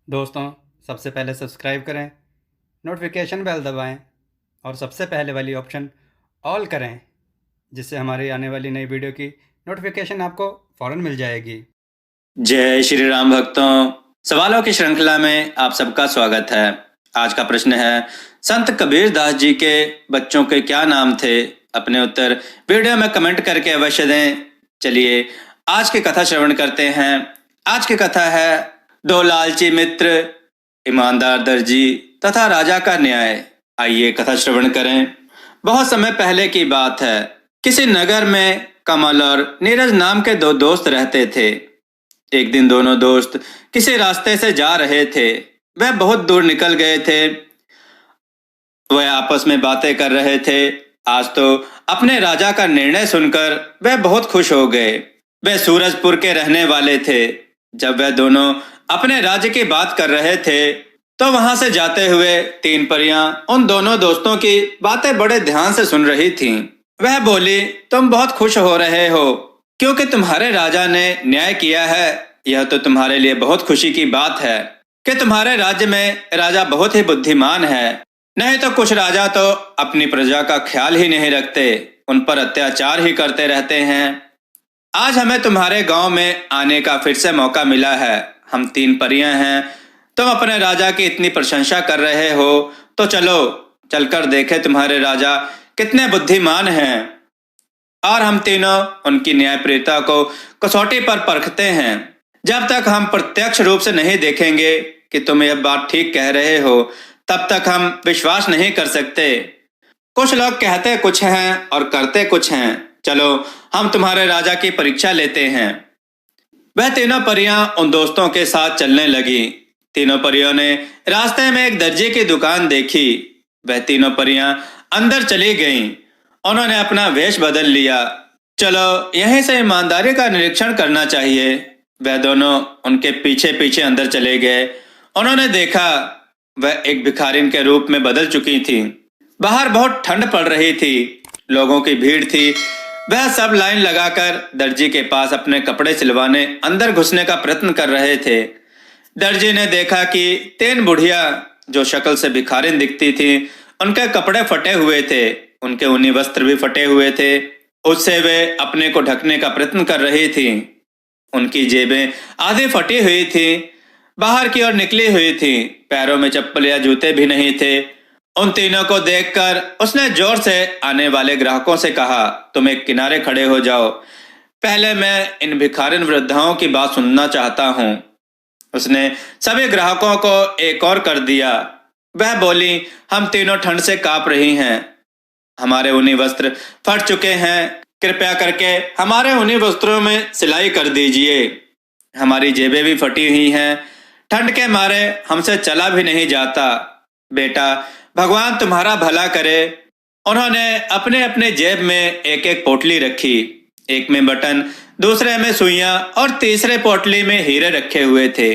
दोस्तों, सबसे पहले सब्सक्राइब करें, नोटिफिकेशन बेल दबाएं और सबसे पहले वाली ऑप्शन ऑल करें, जिससे हमारी आने वाली नई वीडियो की नोटिफिकेशन आपको फ़ौरन मिल जाएगी। जय श्री राम भक्तों, सवालों की श्रृंखला में आप सबका स्वागत है। आज का प्रश्न है, संत कबीर दास जी के बच्चों के क्या नाम थे? अपने उत्तर वीडियो में कमेंट करके अवश्य दें। चलिए आज की कथा श्रवण करते हैं। आज की कथा है दो लालची मित्र, ईमानदार दर्जी तथा राजा का न्याय। आइए कथा श्रवण करें। बहुत समय पहले की बात है। किसी नगर में कमल और नीरज नाम के दो दोस्त रहते थे। एक दिन दोनों दोस्त किसी रास्ते से जा रहे थे। वह बहुत दूर निकल गए थे। वह आपस में बातें कर रहे थे। आज तो अपने राजा का निर्णय सुनकर वह बहुत खुश हो गए। वह सूरजपुर के रहने वाले थे। जब वह दोनों अपने राज्य की बात कर रहे थे तो वहां से जाते हुए तीन परियां उन दोनों दोस्तों की बातें बड़े ध्यान से सुन रही थीं। वह बोली, तुम बहुत खुश हो रहे हो क्योंकि तुम्हारे राजा ने न्याय किया है। यह तो तुम्हारे लिए बहुत खुशी की बात है कि तुम्हारे राज्य में राजा बहुत ही बुद्धिमान है। नहीं तो कुछ राजा तो अपनी प्रजा का ख्याल ही नहीं रखते, उन पर अत्याचार ही करते रहते हैं। आज हमें तुम्हारे गांव में आने का फिर से मौका मिला है। हम तीन परियां हैं। तुम अपने राजा की इतनी प्रशंसा कर रहे हो तो चलो चलकर देखें तुम्हारे राजा कितने बुद्धिमान हैं। और हम तीनों उनकी न्यायप्रियता को कसौटी पर परखते हैं। जब तक हम प्रत्यक्ष रूप से नहीं देखेंगे कि तुम यह बात ठीक कह रहे हो, तब तक हम विश्वास नहीं कर सकते। कुछ लोग कहते कुछ हैं और करते कुछ हैं। चलो हम तुम्हारे राजा की परीक्षा लेते हैं। वह तीनों परियां उन दोस्तों के साथ चलने लगी। तीनों परियों ने रास्ते में एक दर्जी की दुकान देखी। वह तीनों परियां अंदर चली गईं। उन्होंने अपना वेश बदल लिया। चलो यहीं से ईमानदारी का निरीक्षण करना चाहिए। वह दोनों उनके पीछे पीछे अंदर चले गए। उन्होंने देखा वह एक भिखारिन के रूप में बदल चुकी थी। बाहर बहुत ठंड पड़ रही थी। लोगों की भीड़ थी। वह सब लाइन लगाकर दर्जी के पास अपने कपड़े सिलवाने अंदर घुसने का प्रयत्न कर रहे थे। दर्जी ने देखा कि तीन बुढ़िया जो शक्ल से भिखारिन दिखती थी, उनके कपड़े फटे हुए थे। उनके ऊनी वस्त्र भी फटे हुए थे। उससे वे अपने को ढकने का प्रयत्न कर रही थी। उनकी जेबें आधी फटी हुई थी, बाहर की ओर निकली हुई थी। पैरों में चप्पल या जूते भी नहीं थे। उन तीनों को देखकर उसने जोर से आने वाले ग्राहकों से कहा, तुम एक किनारे खड़े हो जाओ। पहले मैं इन भिखारिन वृद्धाओं की बात सुनना चाहता हूँ। उसने सभी ग्राहकों को एक और कर दिया। वह बोली, हम तीनों ठंड से कांप रही हैं। हमारे ऊनी वस्त्र फट चुके हैं। कृपया करके हमारे ऊनी वस्त्रों में सिलाई कर दीजिए। हमारी जेबें भी फटी हुई हैं। ठंड के मारे हमसे चला भी नहीं जाता। बेटा, भगवान तुम्हारा भला करे। उन्होंने अपने अपने जेब में एक एक पोटली रखी। एक में बटन, दूसरे में सुइयां और तीसरे पोटली में हीरे रखे हुए थे।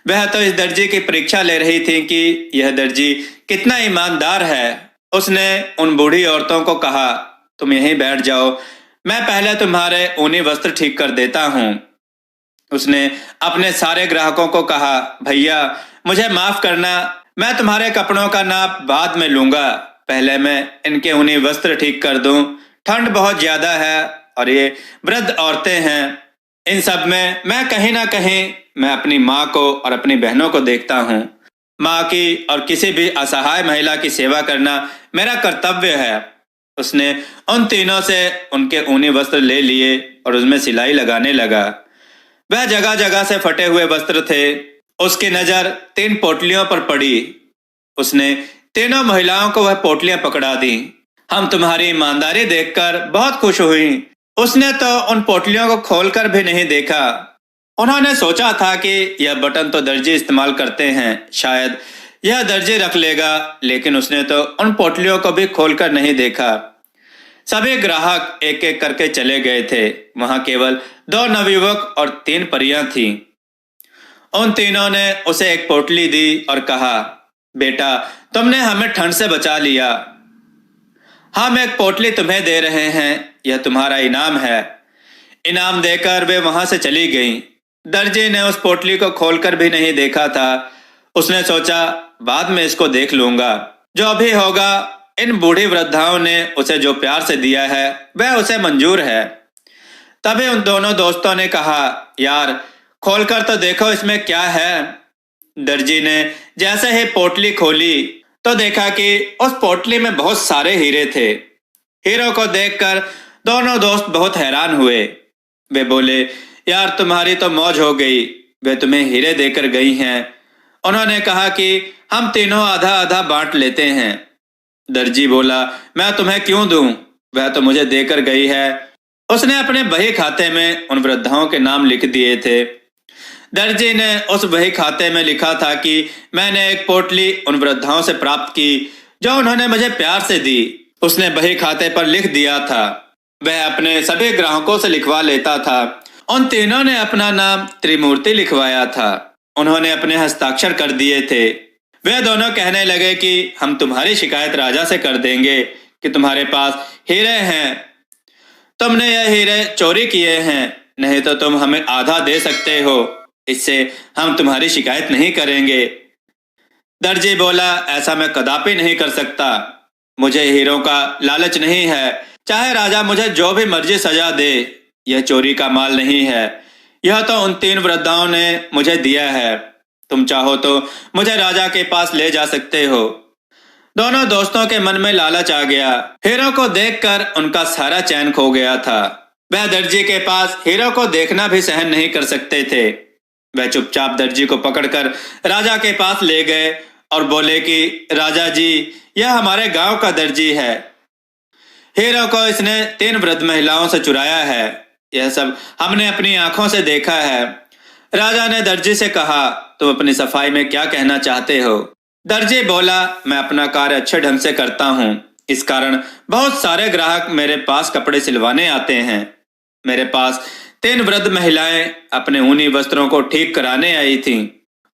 वह तो इस दर्जी की परीक्षा ले रही थी कि यह दर्जी कितना ईमानदार है। उसने उन बूढ़ी औरतों को कहा, तुम यहीं बैठ जाओ, मैं पहले तुम्हारे ऊनी वस्त्र ठीक कर देता हूँ। उसने अपने सारे ग्राहकों को कहा, भैया मुझे माफ करना, मैं तुम्हारे कपड़ों का नाप बाद में लूंगा। पहले मैं इनके ऊनी वस्त्र ठीक कर दूं। ठंड बहुत ज्यादा है और ये वृद्ध औरतें हैं। इन सब में मैं कहीं ना कहीं मैं अपनी माँ को और अपनी बहनों को देखता हूँ। माँ की और किसी भी असहाय महिला की सेवा करना मेरा कर्तव्य है। उसने उन तीनों से उनके ऊनी वस्त्र ले लिए और उसमें सिलाई लगाने लगा। वह जगह जगह से फटे हुए वस्त्र थे। उसकी नजर तीन पोटलियों पर पड़ी। उसने तीनों महिलाओं को वह पोटलियां पकड़ा दी। हम तुम्हारी ईमानदारी देखकर बहुत खुश हुई। उसने तो उन पोटलियों को खोलकर भी नहीं देखा। उन्होंने सोचा था कि यह बटन तो दर्जी इस्तेमाल करते हैं, शायद यह दर्जी रख लेगा, लेकिन उसने तो उन पोटलियों को भी खोलकर नहीं देखा। सभी ग्राहक एक एक करके चले गए थे। वहां केवल दो नवयुवक और तीन परियां थीं। उन तीनों ने उसे एक पोटली दी और कहा, बेटा तुमने हमें ठंड से बचा लिया। हम एक पोटली तुम्हें दे रहे हैं, यह तुम्हारा इनाम है। इनाम देकर वे वहां से चली गईं। दर्जी ने उस पोटली को खोलकर भी नहीं देखा था। उसने सोचा बाद में इसको देख लूंगा, जो भी होगा। इन बूढ़ी वृद्धाओं ने उसे जो प्यार से दिया है वह उसे मंजूर है। तभी उन दोनों दोस्तों ने कहा, यार खोलकर तो देखो इसमें क्या है। दर्जी ने जैसे ही पोटली खोली तो देखा कि उस पोटली में बहुत सारे हीरे थे। हीरो को देखकर दोनों दोस्त बहुत हैरान हुए। वे बोले, यार तुम्हारी तो मौज हो गई, वे तुम्हें हीरे देकर गई हैं। उन्होंने कहा कि हम तीनों आधा आधा बांट लेते हैं। दर्जी बोला, मैं तुम्हें क्यों दूं, वह तो मुझे देकर गई है। उसने अपने बही खाते में उन वृद्धाओं के नाम लिख दिए थे। दर्जी ने उस बही खाते में लिखा था कि मैंने एक पोटली उन वृद्धाओं से प्राप्त की जो उन्होंने मुझे प्यार से दी। उसने बही खाते पर लिख दिया था। वह अपने सभी ग्राहकों से लिखवा लेता था। उन तीनों ने अपना नाम त्रिमूर्ति लिखवाया था। उन्होंने अपने हस्ताक्षर कर दिए थे। वे दोनों कहने लगे कि हम तुम्हारी शिकायत राजा से कर देंगे कि तुम्हारे पास हीरे हैं। तुमने यह हीरे चोरी किए हैं, नहीं तो तुम हमें आधा दे सकते हो, इससे हम तुम्हारी शिकायत नहीं करेंगे। दर्जी बोला, ऐसा मैं कदापि नहीं कर सकता। मुझे हीरों का लालच नहीं है। चाहे राजा मुझे जो भी मर्जी सजा दे, यह चोरी का माल नहीं है। यह तो उन तीन वृद्धाओं ने मुझे दिया है। तुम चाहो तो मुझे राजा के पास ले जा सकते हो। दोनों दोस्तों के मन में लालच आ गया। हीरो को देखकर उनका सारा चैन खो गया था। वह दर्जी के पास हीरो को देखना भी सहन नहीं कर सकते थे। वह चुपचाप दर्जी को पकड़कर राजा के पास ले गए और बोले कि राजा जी, यह हमारे गांव का दर्जी है। हीरो को इसने तीन वृद्ध महिलाओं से चुराया है। यह सब हमने अपनी आंखों से देखा है। राजा ने दर्जी से कहा, तुम अपनी सफाई में क्या कहना चाहते हो? दर्जी बोला, मैं अपना कार्य अच्छे ढंग से करता हूँ, इस कारण बहुत सारे ग्राहक मेरे पास कपड़े सिलवाने आते हैं। मेरे पास तीन वृद्ध महिलाएं अपने ऊनी वस्त्रों को ठीक कराने आई थीं।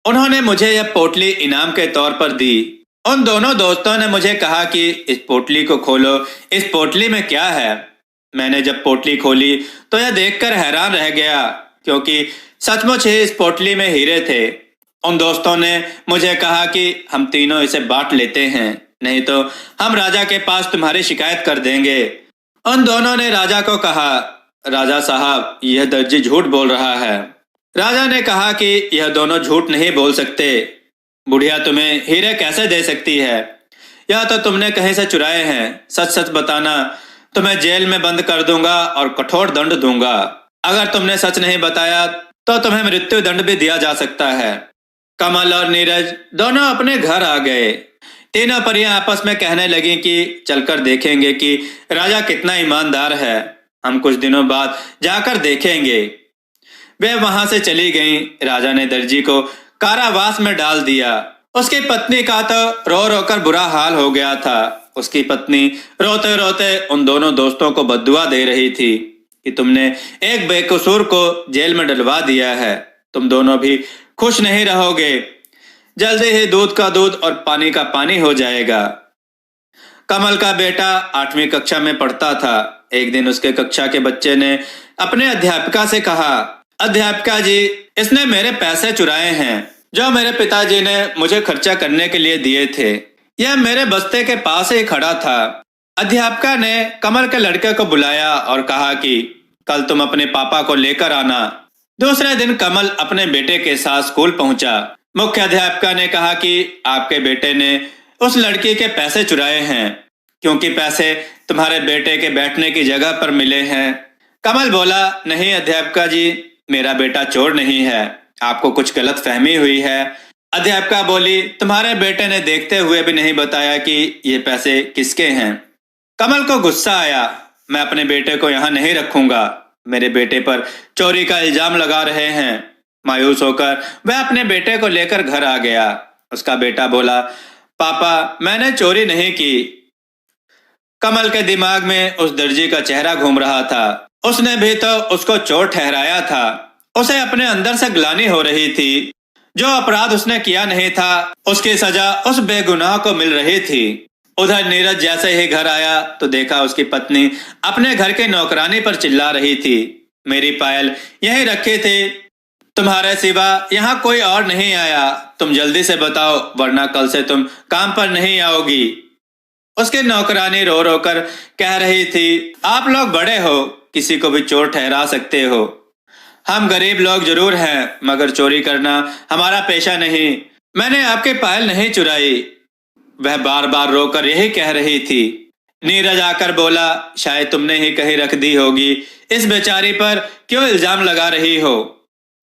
उन्होंने मुझे यह पोटली इनाम के तौर पर दी। उन दोनों दोस्तों ने मुझे कहा कि इस पोटली को खोलो, इस पोटली में क्या है। मैंने जब पोटली खोली तो यह देखकर हैरान रह गया, क्योंकि सचमुच ही इस पोटली में हीरे थे। उन दोस्तों ने मुझे कहा कि हम तीनों इसे बांट लेते हैं, नहीं तो हम राजा के पास तुम्हारी शिकायत कर देंगे। उन दोनों ने राजा को कहा, राजा साहब, यह दर्जी झूठ बोल रहा है। राजा ने कहा कि यह दोनों झूठ नहीं बोल सकते। बुढ़िया तुम्हें हीरे कैसे दे सकती है? या तो तुमने कहीं से चुराए हैं। सच सच बताना, तुम्हें जेल में बंद कर दूंगा और कठोर दंड दूंगा। अगर तुमने सच नहीं बताया तो तुम्हें मृत्यु दंड भी दिया जा सकता है। कमल और नीरज दोनों अपने घर आ गए। तीनों परियां आपस में कहने लगी कि चलकर देखेंगे कि राजा कितना ईमानदार है। हम कुछ दिनों बाद जाकर देखेंगे। वे वहां से चली गईं। राजा ने दर्जी को कारावास में डाल दिया। उसकी पत्नी का तो रो रो कर बुरा हाल हो गया था। उसकी पत्नी रोते रोते उन दोनों दोस्तों को बद्दुआ दे रही थी कि तुमने एक बेकसूर को जेल में डलवा दिया है। तुम दोनों भी खुश नहीं रहोगे। जल्दी ही दूध का दूध और पानी का पानी हो जाएगा। कमल का बेटा 8वीं कक्षा में पढ़ता था। एक दिन उसके कक्षा के बच्चे ने अपने अध्यापिका से कहा, अध्यापिका जी, इसने मेरे पैसे चुराए हैं जो मेरे पिताजी ने मुझे खर्चा करने के लिए दिए थे। यह मेरे बस्ते के पास ही खड़ा था। अध्यापिका ने कमल के लड़के को बुलाया और कहा कि कल तुम अपने पापा को लेकर आना। दूसरे दिन कमल अपने बेटे के साथ स्कूल पहुंचा। मुख्य अध्यापिका ने कहा कि आपके बेटे ने उस लड़की के पैसे चुराए हैं, क्योंकि पैसे तुम्हारे बेटे के बैठने की जगह पर मिले हैं। कमल बोला, नहीं अध्यापिका जी, मेरा बेटा चोर नहीं है, आपको कुछ गलत फहमी हुई है। अध्यापिका बोली, तुम्हारे बेटे ने देखते हुए भी नहीं बताया कि ये पैसे किसके हैं। कमल को गुस्सा आया। मैं अपने बेटे को यहाँ नहीं रखूंगा। मेरे बेटे पर चोरी का इल्जाम लगा रहे हैं। मायूस होकर वह अपने बेटे को लेकर घर आ गया। उसका बेटा बोला, पापा, मैंने चोरी नहीं की। कमल के दिमाग में उस दर्जी का चेहरा घूम रहा था। उसने भी तो उसको चोर ठहराया था। उसे अपने अंदर से ग्लानि हो रही थी। जो अपराध उसने किया नहीं था, उसकी सजा उस बेगुनाह को मिल रही थी। उधर नीरज जैसे ही घर आया तो देखा उसकी पत्नी अपने घर के नौकरानी पर चिल्ला रही थी, मेरी पायल यहीं रखी थी, तुम्हारे सिवा यहाँ कोई और नहीं आया, तुम जल्दी से बताओ वरना कल से तुम काम पर नहीं आओगी। उसकी नौकरानी रो रो कर कह रही थी, आप लोग बड़े हो, किसी को भी चोर ठहरा सकते हो। हम गरीब लोग जरूर हैं, मगर चोरी करना हमारा पेशा नहीं। मैंने आपके पायल नहीं चुराई। वह बार बार रोकर यही कह रही थी। नीरज आकर बोला, शायद तुमने ही कहीं रख दी होगी, इस बेचारी पर क्यों इल्जाम लगा रही हो।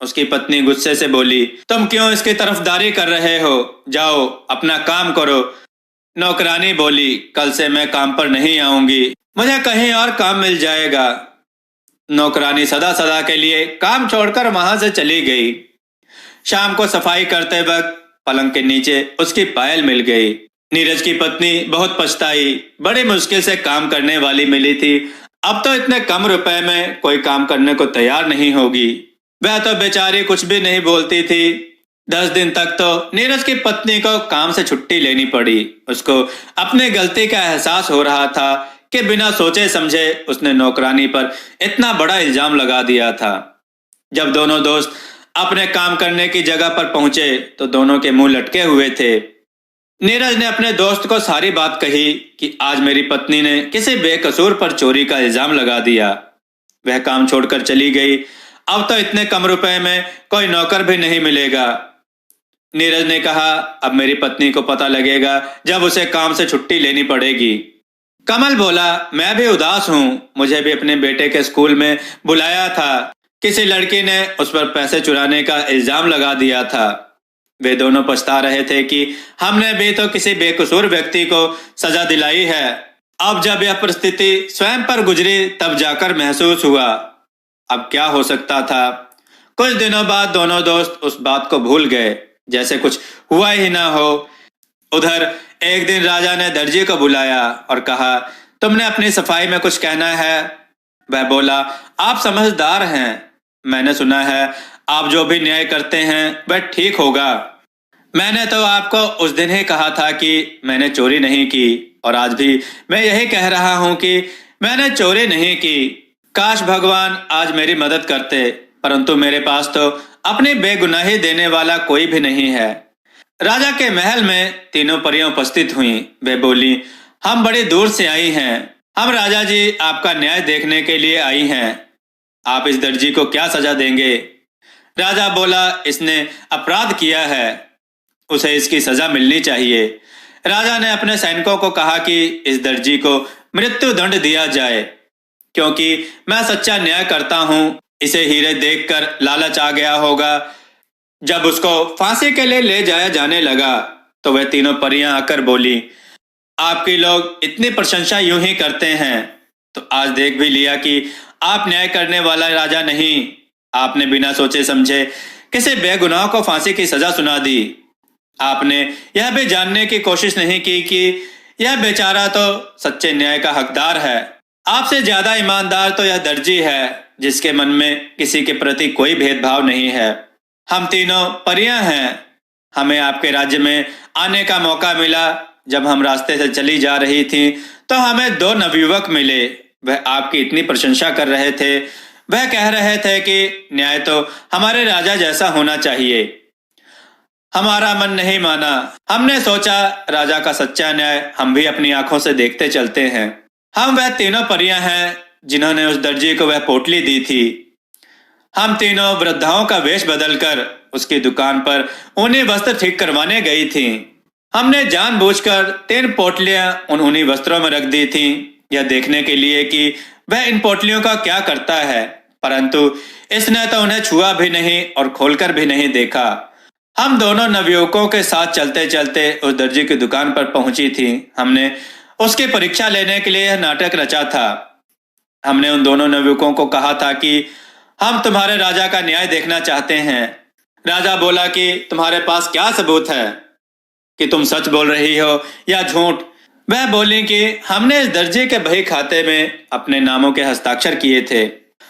उसकी पत्नी गुस्से से बोली, तुम क्यों इसकी तरफदारी कर रहे हो, जाओ अपना काम करो। नौकरानी बोली, कल से मैं काम पर नहीं आऊंगी, मुझे कहीं और काम मिल जाएगा। नौकरानी सदा सदा के लिए काम छोड़कर वहां से चली गई। शाम को सफाई करते वक्त पलंग के नीचे उसकी पायल मिल गई। नीरज की पत्नी बहुत पछताई, बड़ी मुश्किल से काम करने वाली मिली थी, अब तो इतने कम रुपए में कोई काम करने को तैयार नहीं होगी। वह तो बेचारी कुछ भी नहीं बोलती थी। 10 दिन तक तो नीरज की पत्नी को काम से छुट्टी लेनी पड़ी। उसको अपनी गलती का एहसास हो रहा था कि बिना सोचे समझे उसने नौकरानी पर इतना बड़ा इल्जाम लगा दिया था। जब दोनों दोस्त अपने काम करने की जगह पर पहुंचे तो दोनों के मुंह लटके हुए थे। नीरज ने अपने दोस्त को सारी बात कही कि आज मेरी पत्नी ने किसी बेकसूर पर चोरी का इल्जाम लगा दिया। वह काम छोड़कर चली गई, अब तो इतने कम रुपए में कोई नौकर भी नहीं मिलेगा। नीरज ने कहा, अब मेरी पत्नी को पता लगेगा जब उसे काम से छुट्टी लेनी पड़ेगी। कमल बोला, मैं भी उदास हूँ, मुझे भी अपने बेटे के स्कूल में बुलाया था, किसी लड़की ने उस पर पैसे चुराने का इल्जाम लगा दिया था। वे दोनों पछता रहे थे कि हमने भी तो किसी बेकसूर व्यक्ति को सजा दिलाई है। अब जब यह परिस्थिति स्वयं पर गुजरी तब जाकर महसूस हुआ अब क्या हो सकता था। कुछ दिनों बाद दोनों दोस्त उस बात को भूल गए, जैसे कुछ हुआ ही ना हो। उधर एक दिन राजा ने दर्जी को बुलाया और कहा, तुमने अपनी सफाई में कुछ कहना है। वह बोला, आप समझदार हैं, मैंने सुना है आप जो भी न्याय करते हैं वह ठीक होगा। मैंने तो आपको उस दिन ही कहा था कि मैंने चोरी नहीं की, और आज भी मैं यही कह रहा हूं कि मैंने चोरी नहीं की। काश भगवान आज मेरी मदद करते, परंतु मेरे पास तो अपनी बेगुनाही देने वाला कोई भी नहीं है। राजा के महल में तीनों परियां उपस्थित हुईं। वे बोली, हम बड़ी दूर से आई हैं, हम राजा जी आपका न्याय देखने के लिए आई हैं। आप इस दर्जी को क्या सजा देंगे। राजा बोला, इसने अपराध किया है, उसे इसकी सजा मिलनी चाहिए। राजा ने अपने सैनिकों को कहा कि इस दर्जी को मृत्यु दंड दिया जाए, क्योंकि मैं सच्चा न्याय करता हूं। इसे हीरे देखकर लालच आ गया होगा। जब उसको फांसी के लिए ले जाया जाने लगा तो वह तीनों परियां आकर बोली, आपकी लोग इतनी प्रशंसा यूं ही करते हैं तो आज देख भी लिया कि आप न्याय करने वाला राजा नहीं। आपने बिना सोचे समझे किसी बेगुनाह को फांसी की सजा सुना दी। आपने यह भी जानने की कोशिश नहीं की कि यह बेचारा तो सच्चे न्याय का हकदार है। आपसे ज्यादा ईमानदार तो यह दर्जी है, जिसके मन में किसी के प्रति कोई भेदभाव नहीं है। हम तीनों परियां हैं। हमें आपके राज्य में आने का मौका मिला। जब हम रास्ते से चली जा रही थी तो हमें 2 नवयुवक मिले। वह आपकी इतनी प्रशंसा कर रहे थे। वह कह रहे थे कि न्याय तो हमारे राजा जैसा होना चाहिए। हमारा मन नहीं माना। हमने सोचा राजा का सच्चा न्याय हम भी अपनी आंखों से देखते चलते हैं। हम वह तीनों परियां हैं जिन्होंने उस दर्जी को वह पोटली दी थी। हम तीनों वृद्धाओं का वेश बदलकर उसकी दुकान पर ऊनी वस्त्र ठीक करवाने गई थी। हमने जानबूझकर 3 पोटलियां उन ऊनी वस्त्रों में रख दी थी, यह देखने के लिए कि वह इन पोटलियों का क्या करता है, परंतु इसने तो उन्हें छुआ भी नहीं और खोलकर भी नहीं देखा। हम दोनों नवयुवकों के साथ चलते चलते उस दर्जी की दुकान पर पहुंची थी। हमने उसकी परीक्षा लेने के लिए यह नाटक रचा था। हमने उन दोनों नवयुवकों को कहा था कि हम तुम्हारे राजा का न्याय देखना चाहते हैं। राजा बोला कि तुम्हारे पास क्या सबूत है कि तुम सच बोल रही हो या झूठ। वह बोली कि हमने इस दर्जी के बही खाते में अपने नामों के हस्ताक्षर किए थे।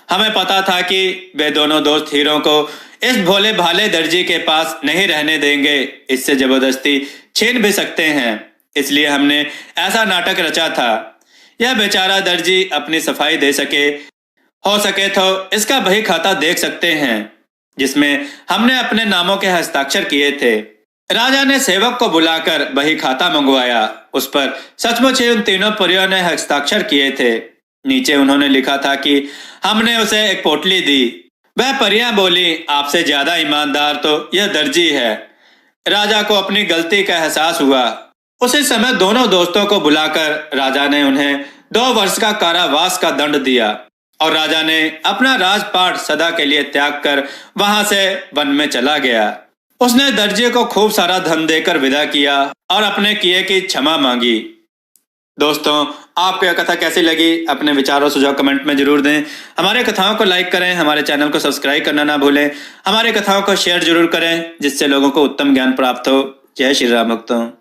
हमें पता था कि वे दोनों दोस्त हीरों को इस भोले भाले दर्जी के पास नहीं रहने देंगे, इससे जबरदस्ती छीन भी सकते हैं, इसलिए हमने ऐसा नाटक रचा था। यह बेचारा दर्जी अपनी सफाई दे सके, हो सके तो इसका बही खाता देख सकते हैं। जिसमें हमने अपने नामों के हस्ताक्षर किए थे। राजा ने सेवक को बुलाकर बही खाता मंगवाया। उस पर सचमुच ही उन तीनों परियों ने हस्ताक्षर किए थे। नीचे उन्होंने लिखा था कि हमने उसे एक पोटली दी। वह परियां बोली, आपसे ज्यादा ईमानदार तो यह दर्जी है। राजा को अपनी गलती का एहसास हुआ। उसी समय दोनों दोस्तों को बुलाकर राजा ने उन्हें 2 वर्ष का कारावास का दंड दिया और राजा ने अपना राजपाट सदा के लिए त्याग कर वहां से वन में चला गया। उसने दर्जी को खूब सारा धन देकर विदा किया और अपने किए की क्षमा मांगी। दोस्तों, आपको यह कथा कैसी लगी? अपने विचार और सुझाव कमेंट में जरूर दें। हमारे कथाओं को लाइक करें, हमारे चैनल को सब्सक्राइब करना ना भूलें। हमारे कथाओं को शेयर जरूर करें जिससे लोगों को उत्तम ज्ञान प्राप्त हो। जय श्री राम भक्तों।